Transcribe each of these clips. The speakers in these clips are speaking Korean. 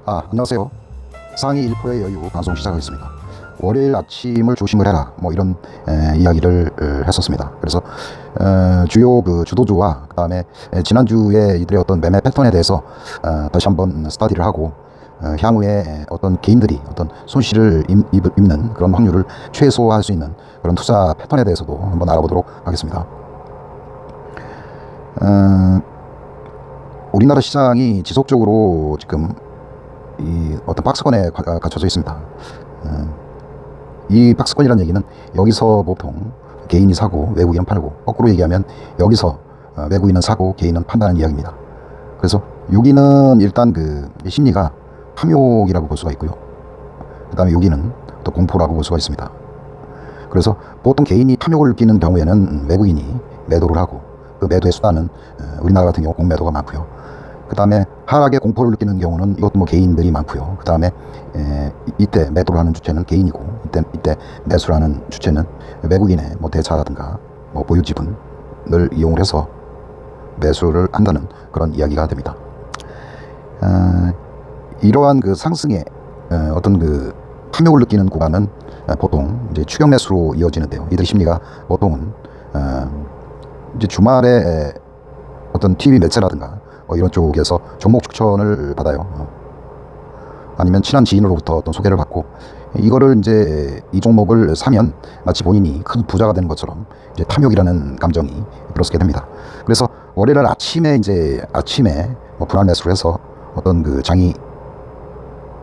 안녕하세요. 상위 1%의 여유 방송 시작하겠습니다. 월요일 아침을 조심을 해라 뭐 이런 이야기를 했었습니다. 그래서 주요 그 주도주와 그 다음에 지난주에 이들의 어떤 매매 패턴에 대해서 다시 한번 스터디를 하고 향후에 어떤 개인들이 어떤 손실을 입는 그런 확률을 최소화할 수 있는 그런 투자 패턴에 대해서도 한번 알아보도록 하겠습니다. 우리나라 시장이 지속적으로 지금 이 어떤 박스권에 갇혀져 있습니다. 이 박스권이라는 얘기는 여기서 보통 개인이 사고 외국인은 팔고, 거꾸로 얘기하면 여기서 외국인은 사고 개인은 판다는 이야기입니다. 그래서 여기는 일단 그 심리가 탐욕이라고 볼 수가 있고요. 그 다음에 여기는 또 공포라고 볼 수가 있습니다. 그래서 보통 개인이 탐욕을 느끼는 경우에는 외국인이 매도를 하고, 그 매도의 수단은 우리나라 같은 경우 공매도가 많고요. 그 다음에 하락에 공포를 느끼는 경우는 이것도 뭐 개인들이 많고요. 그 다음에 이때 매도를 하는 주체는 개인이고, 이때 매수를 하는 주체는 외국인의 뭐 대차라든가 뭐 보유 지분을 이용을 해서 매수를 한다는 그런 이야기가 됩니다. 이러한 그 상승의 어떤 그 탐욕을 느끼는 구간은 보통 이제 추격 매수로 이어지는데요. 이들 심리가 보통은 이제 주말에 어떤 TV 매체라든가 이런 쪽에서 종목 추천을 받아요. 아니면 친한 지인으로부터 어떤 소개를 받고, 이거를 이제 이 종목을 사면 마치 본인이 큰 부자가 되는 것처럼 이제 탐욕이라는 감정이 들어서게 됩니다. 그래서 월요일 아침에 뭐 분할 매수를 해서 어떤 그 장이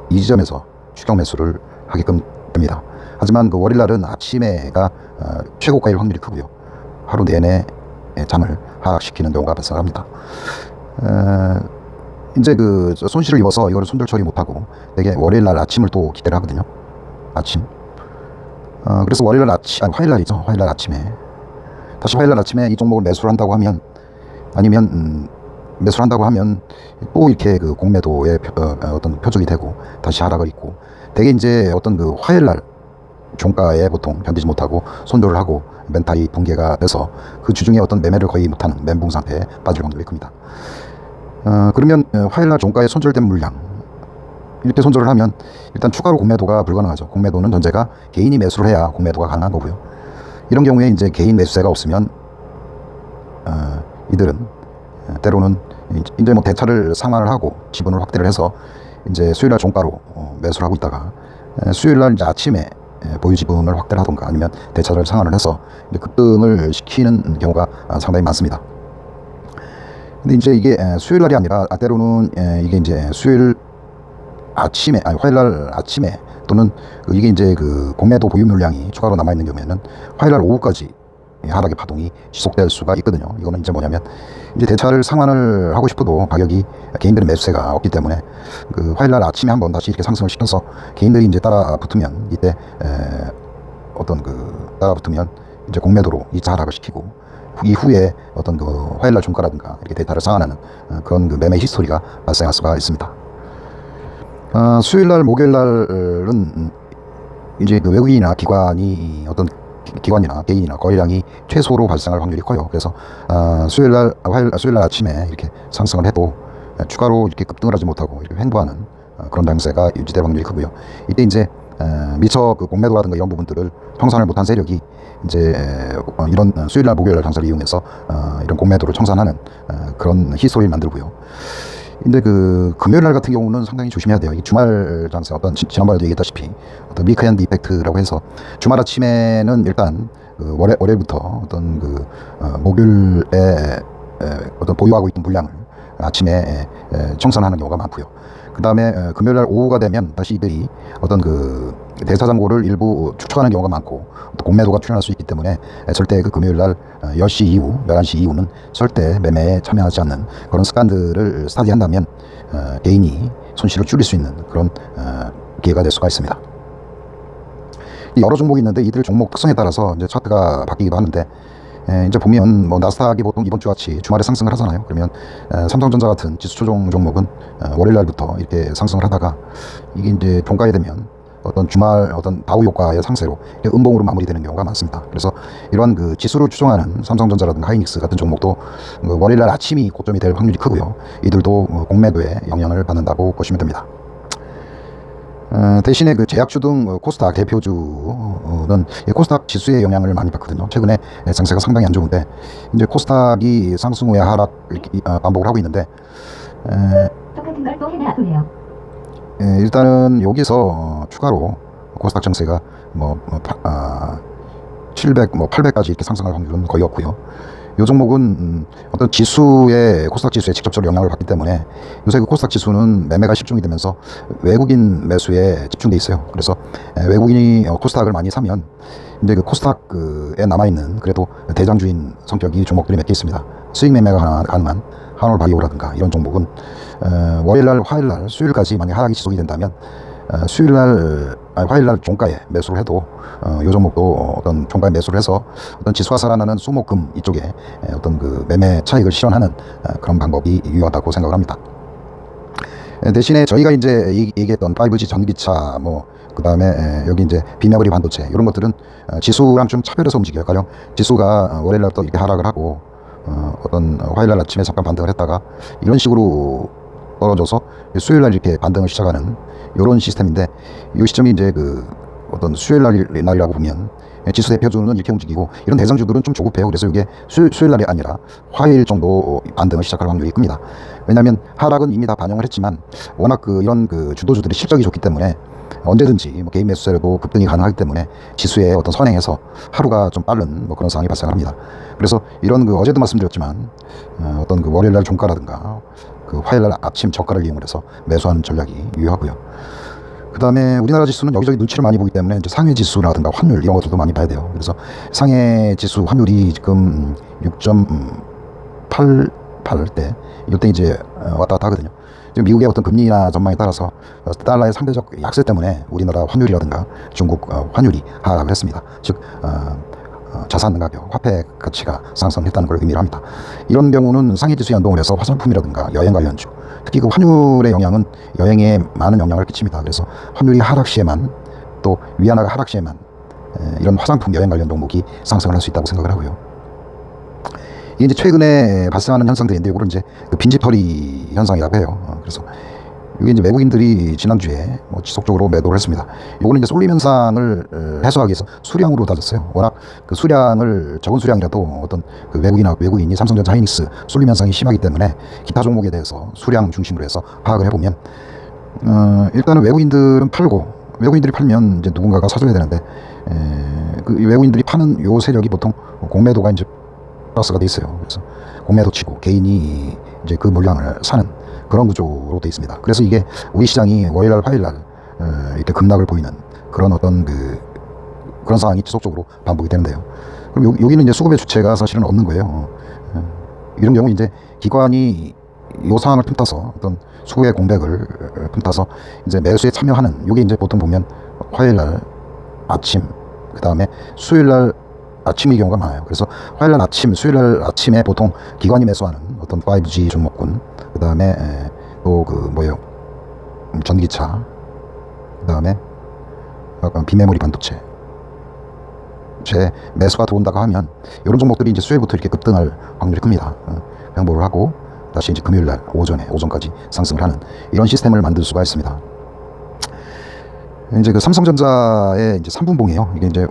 이 지점에서 추격 매수를 하게끔 됩니다. 하지만 그 월요일 날은 아침에가 최고가일 확률이 크고요. 하루 내내 장을 하락시키는 경우가 발생합니다. 이제 그 손실을 입어서 이거를 손절 처리 못하고 되게 월요일 날 아침을 또 기대를 하거든요. 아침. 그래서 화요일 날 아침에 다시 화요일 날 아침에 이 종목을 매수를 한다고 하면, 아니면 매수를 한다고 하면 또 이렇게 그 공매도의 어떤 표적이 되고 다시 하락을 입고, 되게 이제 어떤 그 화요일 날 종가에 보통 견디지 못하고 손절을 하고 멘탈이 붕괴가 돼서 그 주중에 어떤 매매를 거의 못하는 멘붕 상태에 빠질 확률이 큽니다. 그러면 화요일날 종가에 손절된 물량, 이렇게 손절을 하면 일단 추가로 공매도가 불가능하죠. 공매도는 전제가 개인이 매수를 해야 공매도가 가능한 거고요. 이런 경우에 이제 개인 매수세가 없으면 이들은 때로는 이제 뭐 대차를 상환을 하고 지분을 확대를 해서 이제 수요일날 종가로 매수를 하고 있다가 수요일날 이제 아침에 보유 지분을 확대를 하던가 아니면 대차를 상환을 해서 급등을 시키는 경우가 상당히 많습니다. 근데 이제 이게 수요일 날이 아니라 때로는 이게 이제 수요일 아침에, 화요일 날 아침에, 또는 이게 이제 그 공매도 보유 물량이 추가로 남아있는 경우에는 화요일 날 오후까지 하락의 파동이 지속될 수가 있거든요. 이거는 이제 뭐냐면, 이제 대차를 상환을 하고 싶어도 가격이 개인들의 매수세가 없기 때문에 그 화요일 날 아침에 한번 다시 이렇게 상승을 시켜서 개인들이 이제 따라 붙으면, 이때 어떤 그 따라 붙으면 이제 공매도로 2차 하락을 시키고, 이후에 어떤 그 화요일 날 종가라든가 이렇게 대타를 상환하는 그런 그 매매 히스토리가 발생할 수가 있습니다. 수요일 날, 목요일 날은 이제 그 외국인이나 기관이 기관이나 개인이나 거래량이 최소로 발생할 확률이 커요. 그래서 수요일 날 아침에 이렇게 상승을 해도 추가로 이렇게 급등을 하지 못하고 이렇게 횡보하는 그런 장세가 유지될 확률이 크고요. 이때 이제 미처 그 공매도라든가 이런 부분들을 청산을 못한 세력이 이제 이런 수요일 날, 목요일 날 장세를 이용해서 이런 공매도를 청산하는 그런 히스토리를 만들고요. 근데 그 금요일 날 같은 경우는 상당히 조심해야 돼요. 이 주말 장세, 어떤 지난번에도 얘기했다시피 어떤 미크앤드 이펙트라고 해서 주말 아침에는 일단 그 월요일부터 어떤 그 목요일에 어떤 보유하고 있던 물량을 아침에 청산하는 경우가 많고요. 그 다음에 금요일 날 오후가 되면 다시 이들이 어떤 그 대사장고를 일부 축적하는 경우가 많고, 또 공매도가 출현할 수 있기 때문에 절대 그 금요일 날 10시 이후, 11시 이후는 절대 매매에 참여하지 않는 그런 습관들을 스타디한다면 개인이 손실을 줄일 수 있는 그런 기회가 될 수가 있습니다. 여러 종목이 있는데 이들 종목 특성에 따라서 이제 차트가 바뀌기도 하는데, 이제 보면 뭐 나스닥이 보통 이번 주 같이 주말에 상승을 하잖아요. 그러면 삼성전자 같은 지수 초종 종목은 월요일 날부터 이렇게 상승을 하다가 이게 이제 종가에 되면 어떤 주말 어떤 다우 효과의 상세로 음봉으로 마무리되는 경우가 많습니다. 그래서 이러한 그 지수를 추종하는 삼성전자라든가 하이닉스 같은 종목도 월요일 날 아침이 고점이 될 확률이 크고요. 이들도 공매도에 영향을 받는다고 보시면 됩니다. 대신에 그 제약주 등 코스닥 대표주는 이 코스닥 지수의 영향을 많이 받거든요. 최근에 장세가 상당히 안 좋은데 이제 코스닥이 상승 후에 하락 반복을 하고 있는데 똑같은 걸 또 해내 아프네요. 일단은 여기서 추가로 코스닥 정세가 700, 800까지 이렇게 상승할 확률은 거의 없고요. 이 종목은 어떤 지수에 코스닥 지수에 직접적으로 영향을 받기 때문에 요새 그 코스닥 지수는 매매가 집중이 되면서 외국인 매수에 집중돼 있어요. 그래서 외국인이 코스닥을 많이 사면 이제 그 코스닥에 남아 있는 그래도 대장주인 성격이 종목들이 몇 개 있습니다. 수익 매매가 가능한 한올바이오라든가 이런 종목은 월요일날, 화요일날, 수요일까지 만약 하락이 지속이 된다면 화요일날 종가에 매수를 해도 요 종목도 어떤 종가에 매수를 해서 어떤 지수가 살아나는 수목금 이쪽에 어떤 그 매매 차익을 실현하는 그런 방법이 유효하다고 생각을 합니다. 대신에 저희가 이제 얘기했던 5G 전기차 그 다음에 여기 이제 비메모리 반도체 이런 것들은 지수랑 좀 차별해서 움직여요. 가령 지수가 월요일날 또 이렇게 하락을 하고 어떤 화요일날 아침에 잠깐 반등을 했다가 이런 식으로 떨어져서 수요일날 이렇게 반등을 시작하는 이런 시스템인데 이 시점이 이제 그 어떤 수요일날이라고 보면 지수 대표주는 이렇게 움직이고 이런 대장주들은 좀 조급해요. 그래서 이게 수요일날이 아니라 화요일 정도 반등을 시작할 확률이 큽니다. 왜냐하면 하락은 이미 다 반영을 했지만 워낙 이런 주도주들이 실적이 좋기 때문에 언제든지 개인 매수세라도 급등이 가능하기 때문에 지수에 어떤 선행해서 하루가 좀 빠른 그런 상황이 발생합니다. 그래서 이런 어제도 말씀드렸지만 어떤 월요일날 종가라든가 화요일날 아침 저가를 이용해서 매수하는 전략이 유효하고요. 그 다음에 우리나라 지수는 여기저기 눈치를 많이 보기 때문에 이제 상해 지수라든가 환율 이런 것들도 많이 봐야 돼요. 그래서 상해 지수 환율이 지금 6.88대 이때 이제 왔다 갔다 하거든요. 지금 미국의 어떤 금리나 전망에 따라서 달러의 상대적 약세 때문에 우리나라 환율이라든가 중국 환율이 하락을 했습니다. 즉 자산 가격, 화폐 가치가 상승했다는 걸 의미를 합니다. 이런 경우는 상해지수 연동을 해서 화장품이라든가 여행 관련주, 특히 그 환율의 영향은 여행에 많은 영향을 끼칩니다. 그래서 환율이 하락 시에만 또 위안화가 하락 시에만 이런 화장품 여행 관련 종목이 상승을 할 수 있다고 생각을 하고요. 이게 이제 최근에 발생하는 현상들인데 이거를 이제 빈집털이 현상이라고 해요. 그래서 이게 이제 외국인들이 지난주에 지속적으로 매도를 했습니다. 이거는 이제 쏠림 현상을 해소하기 위해서 수량으로 따졌어요. 워낙 수량을 적은 수량이라도 어떤 외국인이 삼성전자, 하이닉스 쏠림 현상이 심하기 때문에 기타 종목에 대해서 수량 중심으로 해서 파악을 해보면 일단은 외국인들이 팔면 이제 누군가가 사줘야 되는데 외국인들이 파는 요 세력이 보통 공매도가 이제 플러스가 돼 있어요. 그래서 공매도 치고 개인이 이제 그 물량을 사는 그런 구조로 되어 있습니다. 그래서 이게 우리 시장이 월요일날, 화요일날 이렇게 급락을 보이는 그런 어떤 그런 상황이 지속적으로 반복이 되는데요. 그럼 여기는 이제 수급의 주체가 사실은 없는 거예요. 이런 경우 이제 기관이 이 상황을 틈타서 어떤 수급의 공백을 틈타서 이제 매수에 참여하는 이게 이제 보통 보면 화요일날 아침, 그 다음에 수요일날 아침의 경우가 많아요. 그래서 화요일날 아침, 수요일날 아침에 보통 기관이 매수하는 어떤 5G 종목군, 그 다음에 또 전기차, 그 다음에 비메모리 반도체 제 매수가 들어온다고 하면 이런 종목들이 이제 수요일부터 이렇게 급등할 확률이 큽니다. 횡보를 하고 다시 이제 금요일날 오전까지 상승을 하는 이런 시스템을 만들 수가 있습니다. 이제 삼성전자의 이제 3분봉이에요. 이게 이제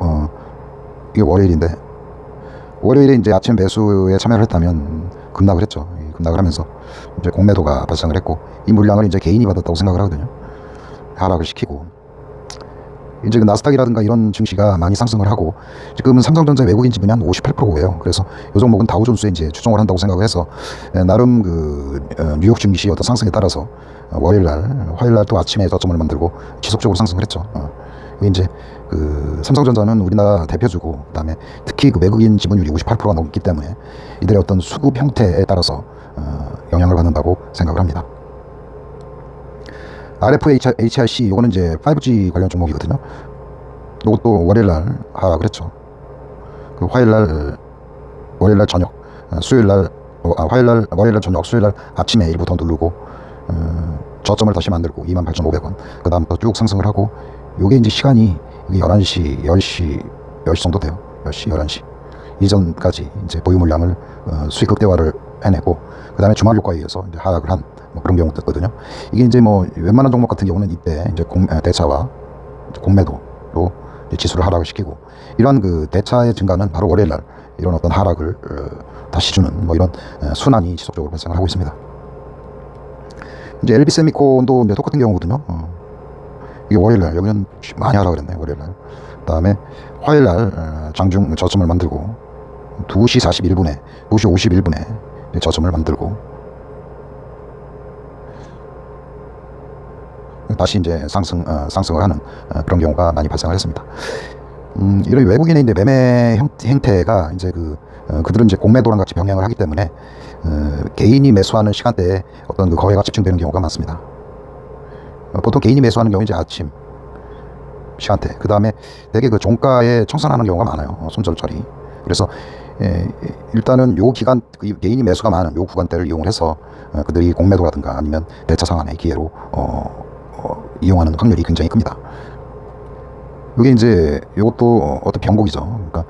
이게 월요일에 이제 아침 매수에 참여를 했다면 급락을 했죠. 급락을 하면서 이제 공매도가 발생을 했고 이 물량을 이제 개인이 받았다고 생각을 하거든요. 하락을 시키고 이제 나스닥이라든가 이런 증시가 많이 상승을 하고 지금은 삼성전자 외국인 지분이 한 58%예요. 그래서 이 종목은 다우존스에 이제 추종을 한다고 생각을 해서 나름 뉴욕 증시 어떤 상승에 따라서 월요일날, 화요일날 또 아침에 저점을 만들고 지속적으로 상승을 했죠. 이제 삼성전자는 우리나라 대표주고 그다음에 특히 외국인 지분율이 58%가 넘기 때문에 이들의 어떤 수급 형태에 따라서 영향을 받는다고 생각을 합니다. RFHRC 이거는 이제 5G 관련 종목이거든요. 이것도 월요일날 하락을 했죠. 월요일날 저녁, 월요일날 저녁, 수요일날 아침에 일부 더 누르고 저점을 다시 만들고 28,500원 그 다음부터 쭉 상승을 하고 요게 이제 시간이 11시, 10시 정도 돼요. 10시, 11시 이전까지 이제 보유 물량을 수익 극대화를 해내고 그 다음에 주말 효과에 의해서 이제 하락을 한 뭐 그런 경우였거든요. 이게 이제 뭐 웬만한 종목 같은 경우는 이때 이제 대차와 공매도로 지수를 하락을 시키고 이러한 그 대차의 증가는 바로 월요일 날 이런 어떤 하락을 다시 주는 뭐 이런 순환이 지속적으로 발생을 하고 있습니다. 이제 LB세미콘도 이제 똑같은 경우거든요. 이게 월요일 날 여기는 많이 하락을 했네요. 월요일 날. 그다음에 화요일 날 장중 저점을 만들고 2시 41분에 2시 51분에 저점을 만들고 다시 이제 상승을 하는 그런 경우가 많이 발생을 했습니다. 이런 외국인의 이제 매매 행태가 이제 그들은 이제 공매도랑 같이 병행을 하기 때문에 개인이 매수하는 시간대에 어떤 그 거래가 집중되는 경우가 많습니다. 보통 개인이 매수하는 경우 이제 아침 시간대, 그 다음에 되게 그 종가에 청산하는 경우가 많아요. 손절짜리. 그래서 일단은 요 기간 개인이 매수가 많은 요 구간대를 이용해서 그들이 공매도라든가 아니면 대차 상환의 기회로 이용하는 확률이 굉장히 큽니다. 이게 이제 이것도 어떤 변곡이죠. 그러니까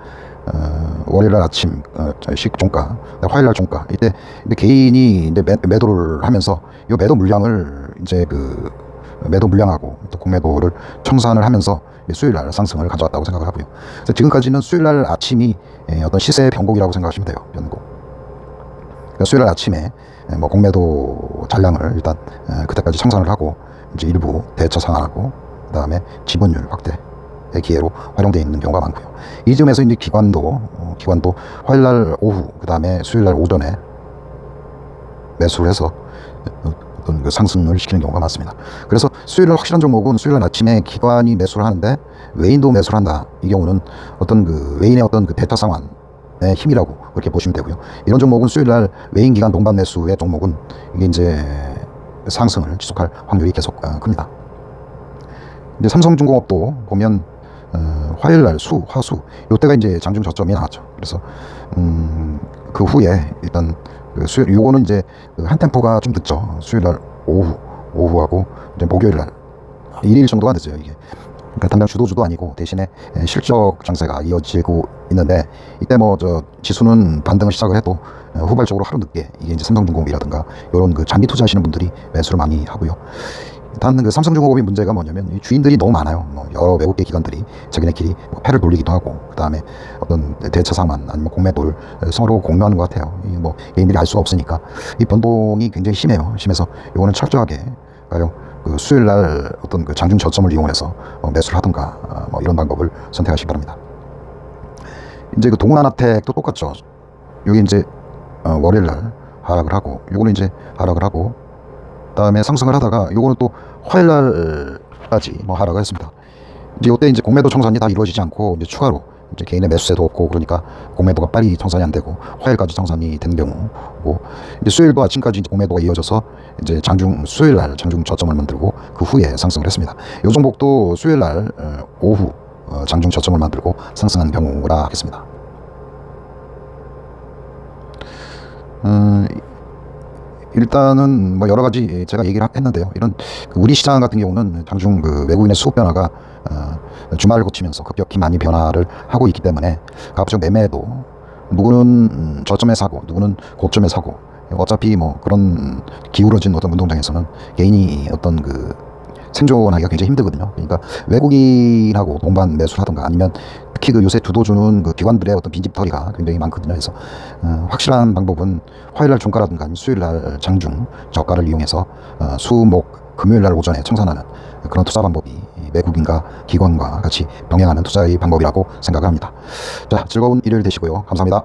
월요일날 아침 종가, 화요일날 종가 이때 개인이 이제 매도를 하면서 이 매도 물량을 이제 그 매도 물량하고 또 공매도를 청산을 하면서 수요일날 상승을 가져왔다고 생각을 하고요. 그래서 지금까지는 수요일날 아침이 어떤 시세 변곡이라고 생각하시면 돼요. 변곡. 그러니까 수요일날 아침에 뭐 공매도 잔량을 일단 그때까지 청산을 하고 이제 일부 대차 상환하고 그 다음에 지분율 확대의 기회로 활용되어 있는 경우가 많고요. 이 점에서 이제 기관도 화요일날 오후 그 다음에 수요일날 오전에 매수를 해서 어떤 그 상승을 시키는 경우가 많습니다. 그래서 수요일날 확실한 종목은 수요일날 아침에 기관이 매수를 하는데 외인도 매수를 한다. 이 경우는 어떤 그 외인의 어떤 그 대차 상환의 힘이라고 그렇게 보시면 되고요. 이런 종목은 수요일날 외인 기관 동반 매수의 종목은 이게 이제 상승을 지속할 확률이 계속 큽니다. 이제 삼성중공업도 보면 화요일날 화수 이때가 이제 장중 저점이 나왔죠. 그래서 그 후에 일단 요거는 이제 한 템포가 좀 늦죠. 수요일날 오후하고 이제 목요일날 1일 정도가 늦어요. 이게 그러니까 당장 주도주도 아니고 대신에 실적 장세가 이어지고 있는데 이때 뭐 지수는 반등을 시작을 해도 후발적으로 하루 늦게 이게 이제 삼성중공업이라든가 이런 그 장기 투자하시는 분들이 매수를 많이 하고요. 단 그 삼성중공업의 문제가 뭐냐면 이 주인들이 너무 많아요. 뭐 여러 외국계 기관들이 자기네끼리 뭐 패를 돌리기도 하고 그 다음에 어떤 대차 상환 아니면 공매도를 서로 공유하는 것 같아요. 이 뭐 개인들이 알 수가 없으니까 이 변동이 굉장히 심해요. 심해서 이거는 철저하게 그 수요일 날 어떤 그 장중 저점을 이용해서 매수를 하든가 뭐 이런 방법을 선택하시기 바랍니다. 이제 그 동훈하나텍도 똑같죠. 여기 이제 월요일 날 하락을 하고 요거는 이제 하락을 하고 그다음에 상승을 하다가 요거는 또 화요일 날까지 뭐 하락을 했습니다. 이제 요때 이제 공매도 청산이 다 이루어지지 않고 이제 추가로 이제 개인의 매수세도 없고 그러니까 공매도가 빨리 청산이 안 되고 화요일까지 청산이 된 경우고 이제 수요일도 아침까지 이제 공매도가 이어져서 이제 수요일 날 장중 저점을 만들고 그 후에 상승을 했습니다. 요 종목도 수요일 날 오후 장중 저점을 만들고 상승한 경우라 하겠습니다. 일단은 뭐 여러 가지 제가 얘기를 했는데요. 이런 우리 시장 같은 경우는 장중 그 외국인의 수급 변화가 주말을 거치면서 급격히 많이 변화를 하고 있기 때문에 가급적 매매도 누구는 저점에 사고 누구는 고점에 사고 어차피 뭐 그런 기울어진 어떤 운동장에서는 개인이 어떤 그 생존하기가 굉장히 힘들거든요. 그러니까 외국인하고 동반 매수를 하던가 아니면 특히 그 요새 주도주는 그 기관들의 어떤 빈집털이가 굉장히 많거든요. 그래서 확실한 방법은 화요일날 종가라든가 아니면 수요일날 장중 저가를 이용해서 수목 금요일날 오전에 청산하는 그런 투자 방법이 외국인과 기관과 같이 병행하는 투자의 방법이라고 생각을 합니다. 자, 즐거운 일요일 되시고요. 감사합니다.